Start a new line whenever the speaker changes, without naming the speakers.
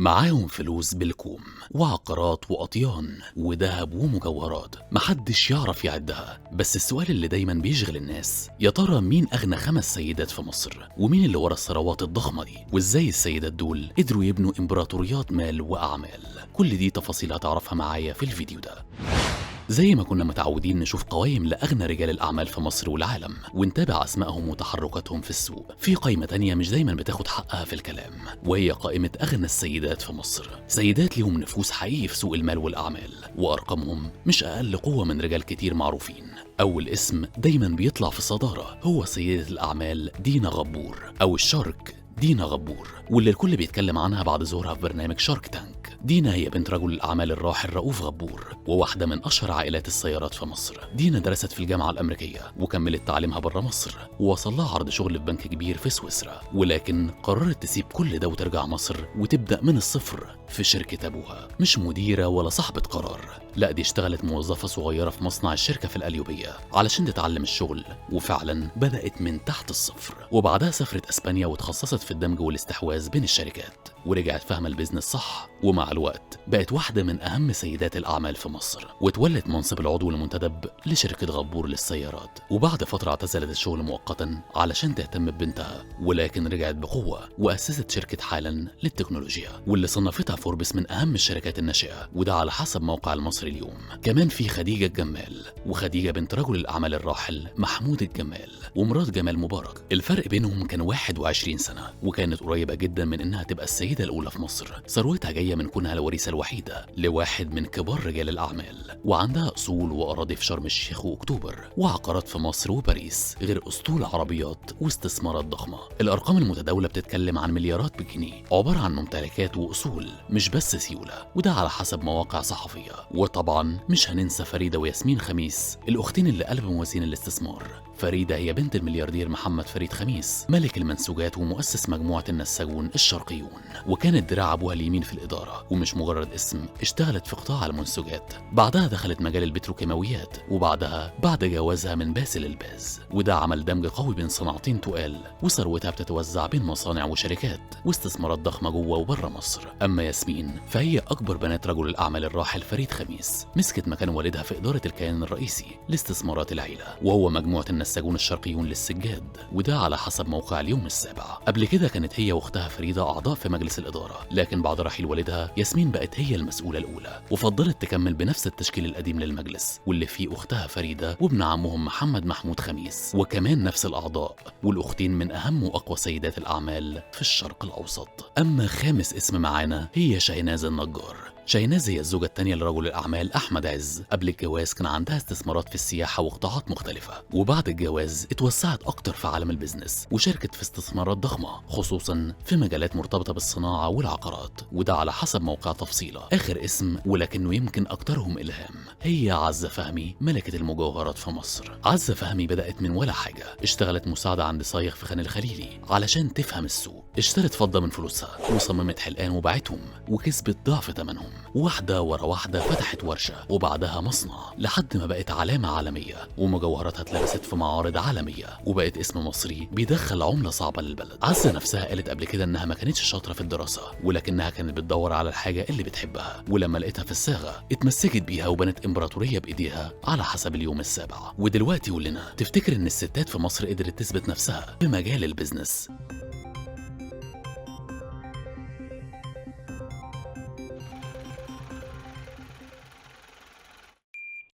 معاهم فلوس بالكوم وعقارات وأطيان وذهب ومجوهرات محدش يعرف يعدها. بس السؤال اللي دايما بيشغل الناس، يا ترى مين أغنى 5 سيدات في مصر؟ ومين اللي ورا الثروات الضخمة دي؟ وإزاي السيدات دول قدروا يبنوا إمبراطوريات مال وأعمال؟ كل دي تفاصيل هتعرفها معايا في الفيديو ده. زي ما كنا متعودين نشوف قوائم لأغنى رجال الأعمال في مصر والعالم ونتابع أسمائهم وتحركاتهم في السوق، في قائمة تانية مش دايما بتاخد حقها في الكلام، وهي قائمة أغنى السيدات في مصر. سيدات ليهم نفوذ حقيقي في سوق المال والأعمال، وأرقامهم مش أقل قوة من رجال كتير معروفين. أول اسم دايما بيطلع في الصدارة هو سيدة الأعمال دينا غبور، أو الشارك دينا غبور، واللي الكل بيتكلم عنها بعد ظهورها في برنامج شارك تانك. دينا هي بنت رجل الأعمال الراحل رؤوف غبور، وواحدة من أشهر عائلات السيارات في مصر. دينا درست في الجامعة الأمريكية وكملت تعليمها بره مصر، ووصل لها عرض شغل في بنك كبير في سويسرا، ولكن قررت تسيب كل ده وترجع مصر وتبدأ من الصفر في شركة أبوها. مش مديرة ولا صاحبة قرار، لا دي اشتغلت موظفة صغيرة في مصنع الشركة في القليوبية علشان تتعلم الشغل، وفعلا بدأت من تحت الصفر. وبعدها سافرت أسبانيا وتخصصت في الدمج والاستحواذ بين الشركات، ورجعت فاهمة البيزنس صح، ومع الوقت بقت واحدة من أهم سيدات الأعمال في مصر، وتولت منصب العضو المنتدب لشركة غبور للسيارات. وبعد فترة اعتزلت الشغل مؤقتا علشان تهتم ببنتها، ولكن رجعت بقوة وأسست شركة حالا للتكنولوجيا، واللي صنفتها فوربس من أهم الشركات الناشئة، وده على حسب موقع المصري اليوم. كمان في خديجة الجمال، وخديجة بنت رجل الأعمال الراحل محمود الجمال ومرات جمال مبارك. الفرق بينهم كان 21 سنة، وكانت قريبة جدا من إنها تبقى السيدة الأولى في مصر. ثروتها جاية من كونها الوريثة الوحيدة لواحد من كبار رجال الأعمال، وعندها أصول وأراضي في شرم الشيخ وأكتوبر، وعقارات في مصر وباريس، غير أسطول عربيات واستثمارات ضخمة. الأرقام المتداولة بتتكلم عن مليارات بالجنيه، عبارة عن ممتلكات وأصول مش بس سيولة، وده على حسب مواقع صحفية. وطبعا مش هننسى فريدة وياسمين خميس، الأختين اللي قلبوا موازين الاستثمار. فريدة هي بنت الملياردير محمد فريد خميس، ملك المنسوجات ومؤسس مجموعة النساجون الشرقيون، وكانت دراع أبوها اليمين في الإدارة، ومش مجرد اسم. اشتغلت في قطاع المنسوجات، بعدها دخلت مجال البتروكيماويات، وبعدها بعد جوازها من باسل الباز، وده عمل دمج قوي بين صناعتين تقال، وثروتها بتتوزع بين مصانع وشركات واستثمارات ضخمة جوه وبره مصر. أما ياسمين فهي أكبر بنات رجل الأعمال الراحل فريد خميس، مسكت مكان والدها في إدارة الكيان الرئيسي لاستثمارات العيلة، وهو مجموعة النساجون الشرقيون للسجاد، وده على حسب موقع اليوم السابع. قبل كده كانت هي واختها فريدة أعضاء في مجلس الإدارة، لكن بعد رحيل والدها ياسمين بقت هي المسؤولة الأولى، وفضلت تكمل بنفس التشكيل القديم للمجلس، واللي فيه أختها فريدة وابن عمهم محمد محمود خميس، وكمان نفس الأعضاء. والأختين من أهم وأقوى سيدات الأعمال في الشرق الأوسط. أما خامس اسم معانا هي شاهناز النجار. شاهناز هي الزوجة التانية لرجل الأعمال أحمد عز. قبل الجواز كان عندها استثمارات في السياحة وقطاعات مختلفة، وبعد الجواز اتوسعت أكتر في عالم البيزنس، وشاركت في استثمارات ضخمة خصوصا في مجالات مرتبطة بالصناعة والعقارات، وده على حسب موقع تفصيلة. آخر اسم ولكنه يمكن أكترهم إلهام هي عزة فهمي، ملكة المجوهرات في مصر. عزة فهمي بدأت من ولا حاجة، اشتغلت مساعدة عند صايغ في خان الخليلي علشان تفهم السوق، اشترت فضة من فلوسها وصممت حلقان وباعتهم وكسبت ضعف ثمنهم. واحدة ورا واحدة فتحت ورشة وبعدها مصنع، لحد ما بقت علامة عالمية، ومجوهراتها اتلبست في معارض عالمية، وبقت اسم مصري بيدخل عملة صعبة للبلد. عزة نفسها قالت قبل كده انها ما كانتش شاطرة في الدراسة، ولكنها كانت بتدور على الحاجة اللي بتحبها، ولما لقيتها في الصاغة اتمسكت بيها وبنت امبراطورية بايديها على حسب اليوم السابع. ودلوقتي قول لنا، تفتكر ان الستات في مصر قدرت تثبت نفسها في مجال البيزنس؟